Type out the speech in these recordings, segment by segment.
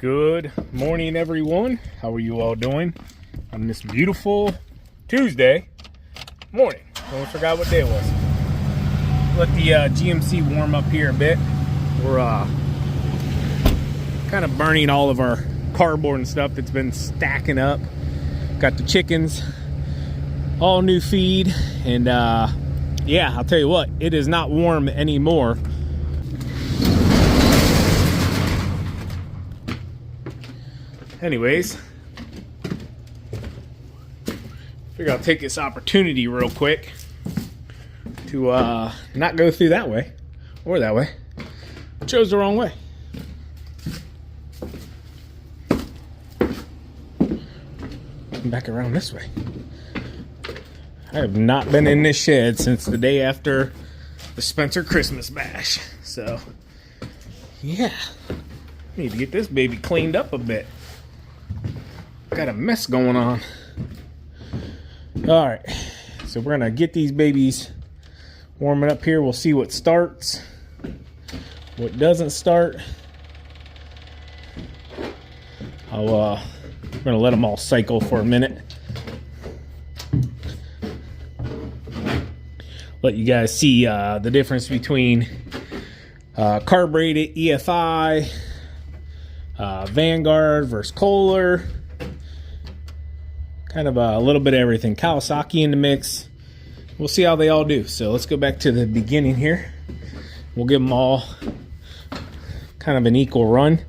Good morning, everyone. How are you all doing on this beautiful Tuesday morning? Almost forgot what day it was. Let the GMC warm up here a bit. We're kind of burning all of our cardboard and stuff that's been stacking up. Got the chickens, all new feed, and yeah, I'll tell you what, it is not warm anymore. Anyways, figure I'll take this opportunity real quick to not go through that way or that way. Chose the wrong way. Come back around this way. I have not been in this shed since the day after the Spencer Christmas bash. So, yeah, need to get this baby cleaned up a bit. Got a mess going on. All right, so we're gonna get these babies warming up here. We'll see what starts, what doesn't start. I'm gonna let them all cycle for a minute. Let you guys see the difference between carbureted EFI, Vanguard versus Kohler. Kind of a little bit of everything. Kawasaki in the mix. We'll see how they all do. So let's go back to the beginning here. We'll give them all kind of an equal run.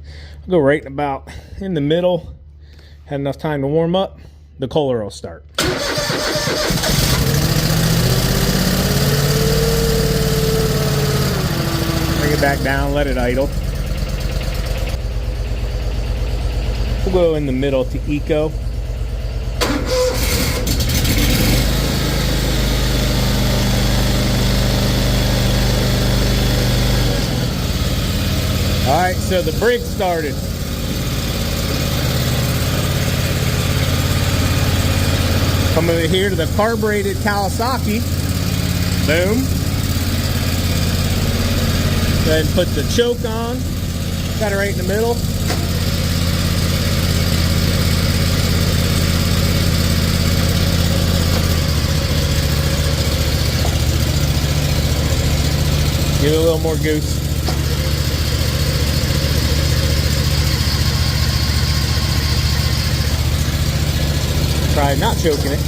I'll go right about in the middle. Had enough time to warm up. The Kohler will start. Bring it back down, let it idle. We'll go in the middle to Eco. All right, so the Brigg started. Come over here to the carbureted Kawasaki. Boom. Go ahead and put the choke on. Got it right in the middle. Give it a little more goose. Try not choking it.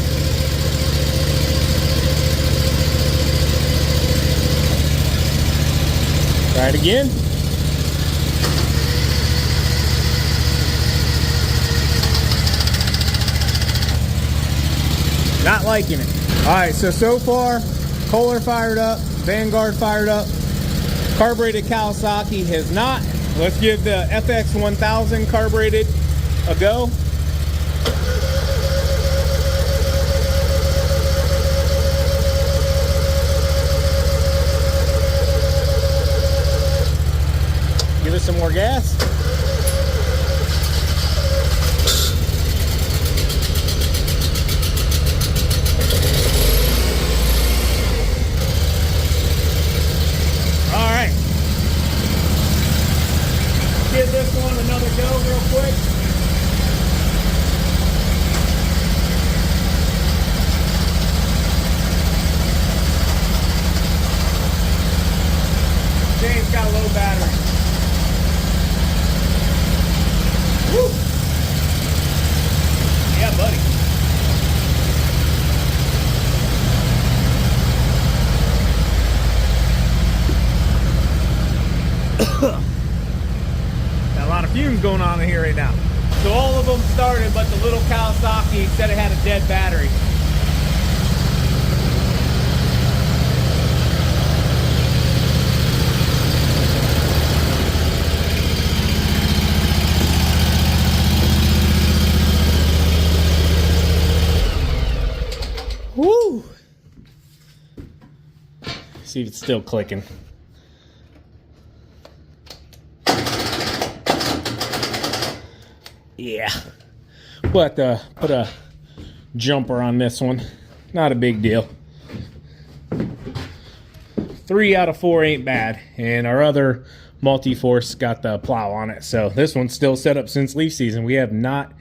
Try it again. Not liking it. All right, so far, Kohler fired up, Vanguard fired up, carbureted Kawasaki has not. Let's give the FX 1000 carbureted a go. Give it some more gas. All right. Give this one another go real quick. James got a low battery. Woo. Yeah, buddy. Got a lot of fumes going on in here right now. So all of them started, but the little Kawasaki said it had a dead battery. Woo! See if it's still clicking. Yeah. We'll have to put a jumper on this one. Not a big deal. 3 out of 4 ain't bad. And our other multi-force, got the plow on it. So this one's still set up since leaf season. We have not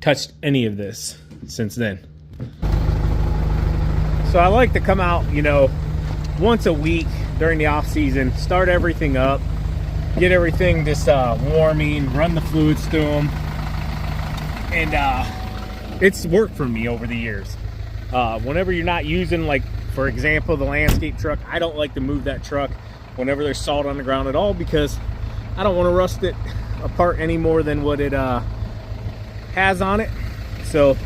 touched any of this since then. So I like to come out, you know, once a week during the off season, start everything up, get everything just warming, run the fluids through them, and it's worked for me over the years. Whenever you're not using, like for example, the landscape truck, I don't like to move that truck whenever there's salt on the ground at all, because I don't want to rust it apart any more than what it has on it. So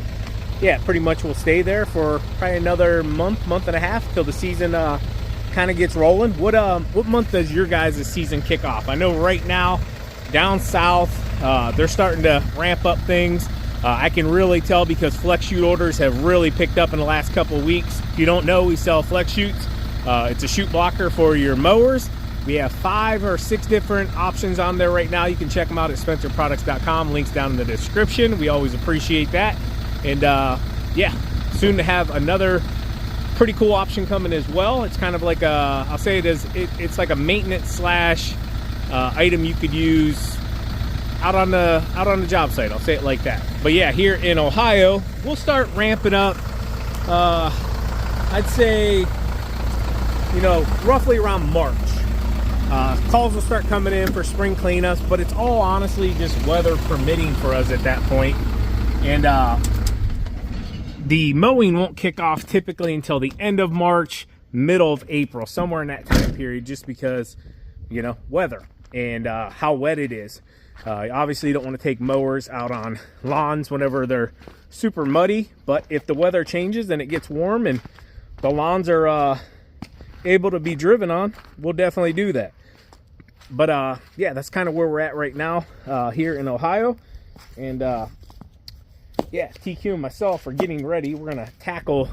yeah, pretty much will stay there for probably another month and a half till the season kind of gets rolling. What month does your guys' season kick off? I know right now down south they're starting to ramp up things. I can really tell because flex chute orders have really picked up in the last couple of weeks. If you don't know, we sell flex chutes. It's a chute blocker for your mowers. We have 5 or 6 different options on there right now. You can check them out at spencerproducts.com. Links down in the description. We always appreciate that. And yeah, soon to have another pretty cool option coming as well. It's kind of like a, I'll say it's like a maintenance slash item you could use out on the job site. I'll say it like that. But yeah, here in Ohio, we'll start ramping up. I'd say, you know, roughly around March. Calls will start coming in for spring cleanups, but it's all honestly just weather permitting for us at that point. And the mowing won't kick off typically until the end of March, middle of April, somewhere in that time period, just because, you know, weather and how wet it is. Obviously, you don't want to take mowers out on lawns whenever they're super muddy, but if the weather changes and it gets warm and the lawns are able to be driven on, we'll definitely do that. But yeah, that's kind of where we're at right now here in Ohio. And yeah, TQ and myself are getting ready. We're gonna tackle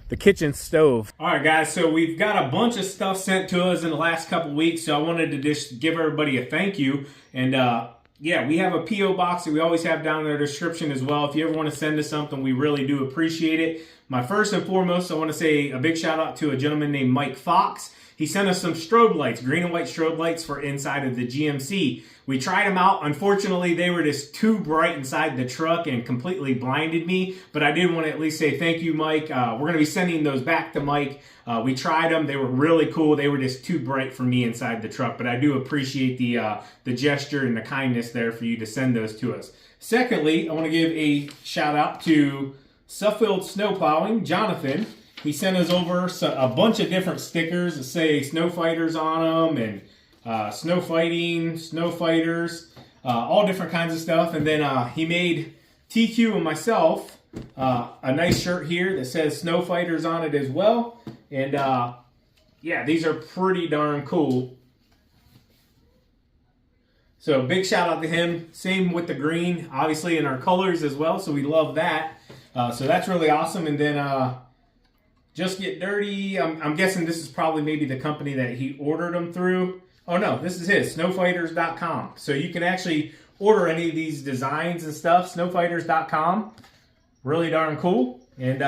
the kitchen stove. All right, guys, so we've got a bunch of stuff sent to us in the last couple weeks, so I wanted to just give everybody a thank you. And yeah, we have a P.O. box that we always have down in the description as well. If you ever want to send us something, we really do appreciate it. My first and foremost, I want to say a big shout out to a gentleman named Mike Fox. He sent us some strobe lights, green and white strobe lights for inside of the GMC. We tried them out. Unfortunately, they were just too bright inside the truck and completely blinded me. But I did want to at least say thank you, Mike. We're going to be sending those back to Mike. We tried them. They were really cool. They were just too bright for me inside the truck. But I do appreciate the gesture and the kindness there for you to send those to us. Secondly, I want to give a shout out to Suffield Snow Plowing, Jonathan. He sent us over a bunch of different stickers that say snow fighters on them and snow fighting, snow fighters, all different kinds of stuff. And then he made TQ and myself a nice shirt here that says snow fighters on it as well. And yeah, these are pretty darn cool. So big shout out to him. Same with the green, obviously in our colors as well. So we love that. So that's really awesome. And then Just Get Dirty. I'm guessing this is probably maybe the company that he ordered them through. Oh no, this is his, snowfighters.com. So you can actually order any of these designs and stuff, snowfighters.com. Really darn cool. And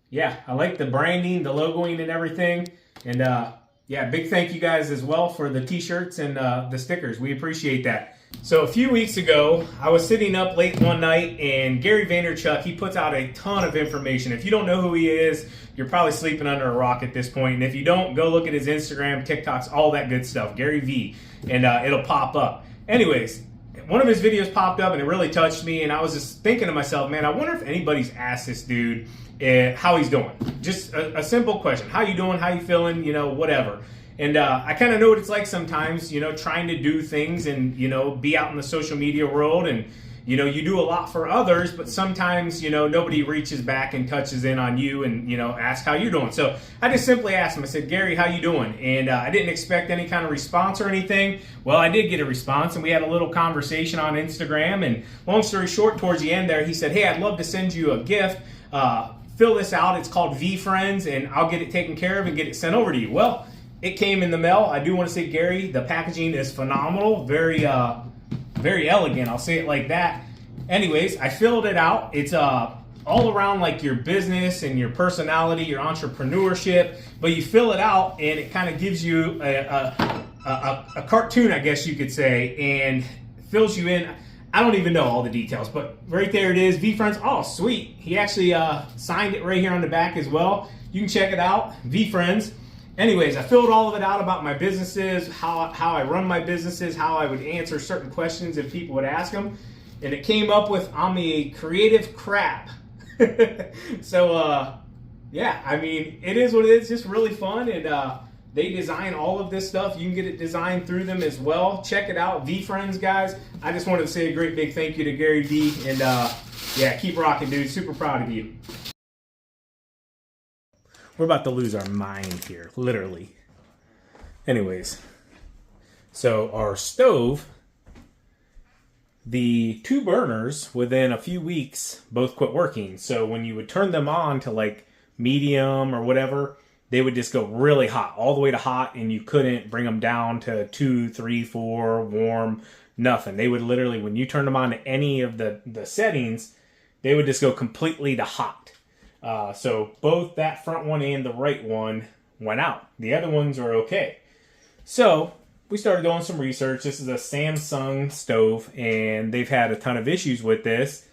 yeah, I like the branding, the logoing and everything. And yeah, big thank you guys as well for the t-shirts and the stickers. We appreciate that. So a few weeks ago, I was sitting up late one night and Gary Vaynerchuk, he puts out a ton of information. If you don't know who he is, you're probably sleeping under a rock at this point. And if you don't, go look at his Instagram, TikToks, all that good stuff, Gary V, and it'll pop up. Anyways, one of his videos popped up and it really touched me. And I was just thinking to myself, man, I wonder if anybody's asked this dude how he's doing. Just a simple question. How you doing? How you feeling? You know, whatever. And I kind of know what it's like sometimes, you know, trying to do things and, you know, be out in the social media world and, you know, you do a lot for others, but sometimes, you know, nobody reaches back and touches in on you and, you know, ask how you're doing. So I just simply asked him, I said, Gary, how you doing? And I didn't expect any kind of response or anything. Well, I did get a response and we had a little conversation on Instagram. And long story short, towards the end there, he said, hey, I'd love to send you a gift. Fill this out. It's called V Friends and I'll get it taken care of and get it sent over to you. Well, it came in the mail. I do want to say, Gary, the packaging is phenomenal. Very elegant. I'll say it like that. Anyways, I filled it out. It's all around like your business and your personality, your entrepreneurship. But you fill it out and it kind of gives you a a cartoon, I guess you could say, and fills you in. I don't even know all the details, but right there it is. VFriends. Oh, sweet. He actually signed it right here on the back as well. You can check it out. VFriends. Anyways, I filled all of it out about my businesses, how I run my businesses, how I would answer certain questions if people would ask them. And it came up with, I'm a creative crap. So, yeah, I mean, it is what it is. Just really fun. And they design all of this stuff. You can get it designed through them as well. Check it out. VFriends, guys. I just wanted to say a great big thank you to Gary V. And, yeah, keep rocking, dude. Super proud of you. We're about to lose our mind here, literally. Anyways, so our stove, the 2 burners within a few weeks both quit working. So when you would turn them on to like medium or whatever, they would just go really hot, all the way to hot, and you couldn't bring them down to 2, 3, 4, warm, nothing. They would literally, when you turned them on to any of the settings, they would just go completely to hot. So both that front one and the right one went out. The other ones are okay. So we started doing some research. This is a Samsung stove, and they've had a ton of issues with this.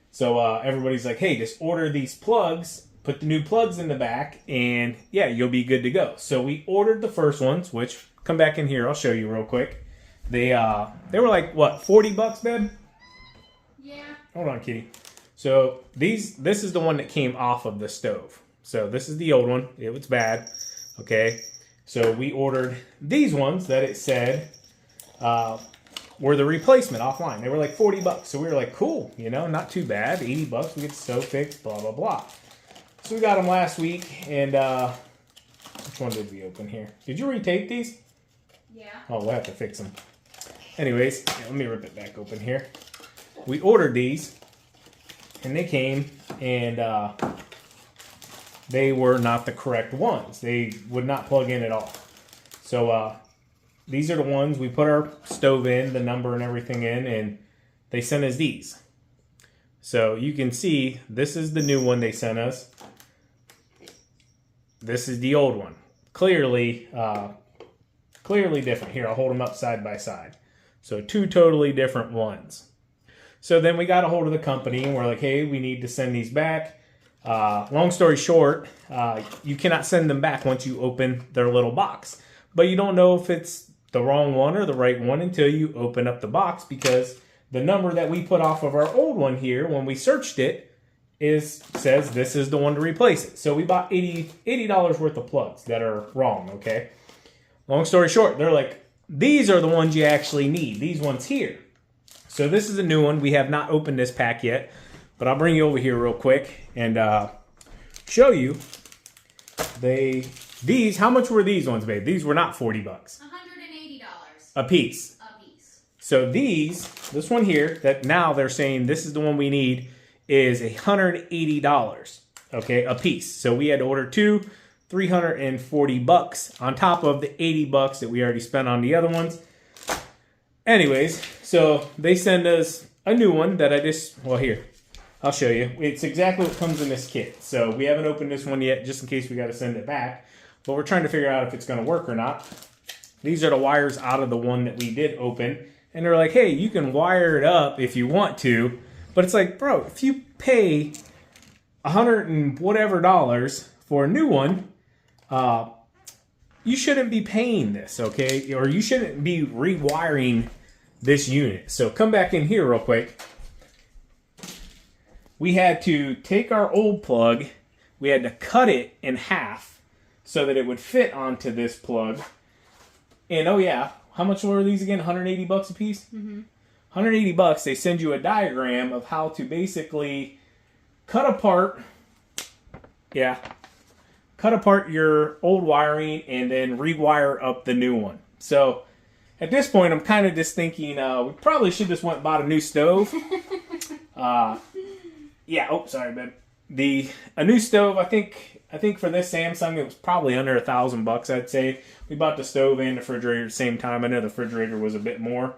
So everybody's like, hey, just order these plugs, put the new plugs in the back, and yeah, you'll be good to go. So we ordered the first ones, which, come back in here, I'll show you real quick. They were like, what, 40 bucks, babe? Yeah. Hold on, kitty. So this is the one that came off of the stove. So this is the old one. It was bad. Okay. So we ordered these ones that it said were the replacement offline. They were like 40 bucks. So we were like, cool, you know, not too bad. 80 bucks, we get the stove fixed, blah, blah, blah. So we got them last week, and which one did we open here? Did you retape these? Yeah. Oh, we'll have to fix them. Anyways, yeah, let me rip it back open here. We ordered these. And they came, and they were not the correct ones. They would not plug in at all. So these are the ones we put our stove in, the number and everything in, and they sent us these. So you can see this is the new one they sent us. This is the old one. Clearly different. Here, I'll hold them up side by side. So 2 totally different ones. So then we got a hold of the company, and we're like, hey, we need to send these back. Long story short, you cannot send them back once you open their little box. But you don't know if it's the wrong one or the right one until you open up the box, because the number that we put off of our old one here, when we searched it, says this is the one to replace it. So we bought $80 worth of plugs that are wrong, okay? Long story short, they're like, these are the ones you actually need, these ones here. So this is a new one. We have not opened this pack yet, but I'll bring you over here real quick and show you. These, how much were these ones, babe? These were not 40 bucks. $180. A piece. A piece. So this one here, that now they're saying this is the one we need, is $180, okay, a piece. So we had to order 2, 340 bucks on top of the 80 bucks that we already spent on the other ones. Anyways, so they send us a new one that here, I'll show you. It's exactly what comes in this kit. So we haven't opened this one yet, just in case we got to send it back. But we're trying to figure out if it's going to work or not. These are the wires out of the one that we did open. And they're like, hey, you can wire it up if you want to. But it's like, bro, if you pay $100 and whatever for a new one, you shouldn't be paying this, okay? Or you shouldn't be rewiring this unit. So come back in here real quick. We had to take our old plug, we had to cut it in half so that it would fit onto this plug. And oh yeah, how much were these again? 180 bucks a piece? Mm-hmm. 180 bucks. They send you a diagram of how to basically cut apart your old wiring and then rewire up the new one. So at this point, I'm kind of just thinking we probably should just went and bought a new stove. Yeah. Oh, sorry, babe. A new stove. I think for this Samsung, it was probably under $1,000. I'd say we bought the stove and the refrigerator at the same time. I know the refrigerator was a bit more.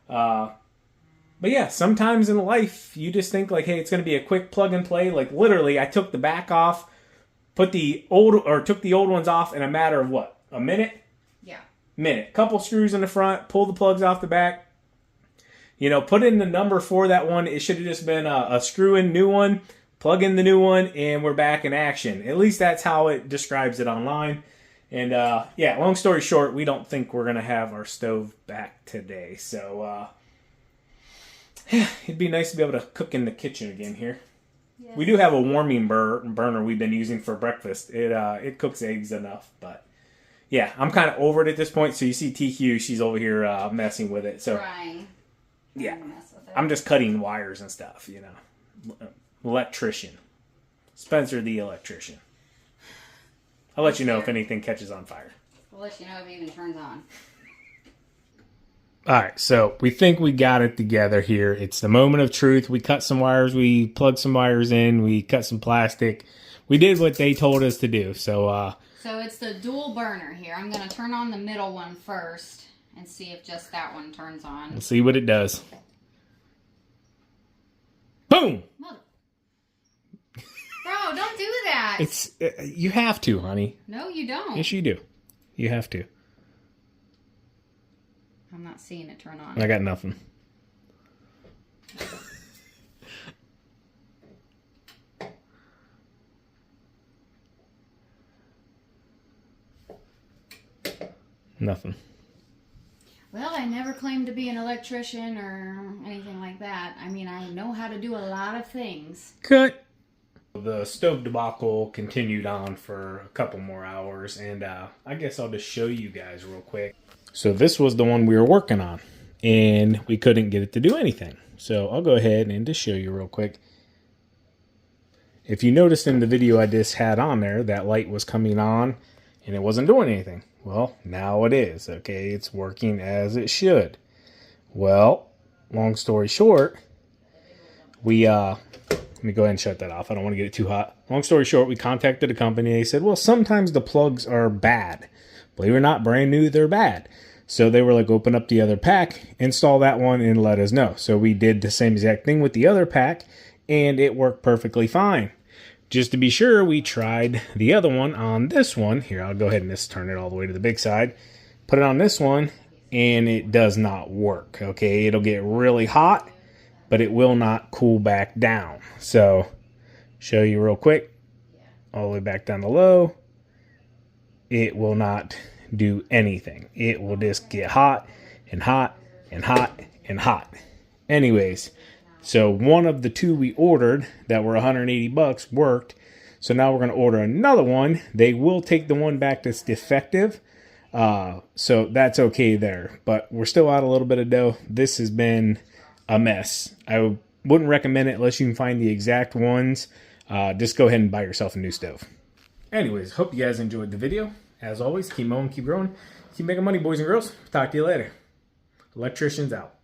But yeah, sometimes in life you just think like, hey, it's going to be a quick plug and play. Like literally, I took the back off, took the old ones off in a matter of what? A minute? Yeah. minute. Couple screws in the front, pull the plugs off the back. You know, put in the number for that one. It should have just been a screw in new one, plug in the new one, and we're back in action. At least that's how it describes it online. And yeah, long story short, we don't think we're going to have our stove back today. So it'd be nice to be able to cook in the kitchen again here. Yes. We do have a warming burner we've been using for breakfast. It cooks eggs enough, but yeah, I'm kind of over it at this point. So you see TQ, she's over here messing with it. So right. Yeah, I'm just cutting wires and stuff, you know. Electrician. Spencer the electrician. I'll let you know if anything catches on fire. We'll let you know if it even turns on. Alright, so we think we got it together here. It's the moment of truth. We cut some wires, we plugged some wires in, we cut some plastic. We did what they told us to do. So it's the dual burner here. I'm going to turn on the middle one first and see if just that one turns on. We'll see what it does. Boom! Mother. Bro, don't do that. It's you have to, honey. No, you don't. Yes, you do. You have to. I'm not seeing it turn on. I got nothing. Nothing. Well, I never claimed to be an electrician or anything like that. I mean, I know how to do a lot of things. Cut. The stove debacle continued on for a couple more hours, and I guess I'll just show you guys real quick. So this was the one we were working on, and we couldn't get it to do anything. So I'll go ahead and just show you real quick. If you noticed in the video I just had on there, that light was coming on, and it wasn't doing anything. Well, now it is, okay? It's working as it should. Well, long story short, let me go ahead and shut that off. I don't want to get it too hot. Long story short, we contacted a company. They said, well, sometimes the plugs are bad. Believe it or not, brand new, they're bad. So they were like, open up the other pack, install that one, and let us know. So we did the same exact thing with the other pack, and it worked perfectly fine. Just to be sure, we tried the other one on this one. Here, I'll go ahead and just turn it all the way to the big side. Put it on this one, and it does not work, okay? It'll get really hot, but it will not cool back down. So, show you real quick. All the way back down to low. It will not do anything. It will just get hot and hot and hot and hot. Anyways, so one of the two we ordered that were 180 bucks worked. So now we're going to order another one. They will take the one back that's defective. So that's okay there. But we're still out a little bit of dough. This has been a mess. I wouldn't recommend it unless you can find the exact ones. Just go ahead and buy yourself a new stove. Anyways, hope you guys enjoyed the video. As always, keep mowing, keep growing, keep making money, boys and girls. Talk to you later. Electricians out.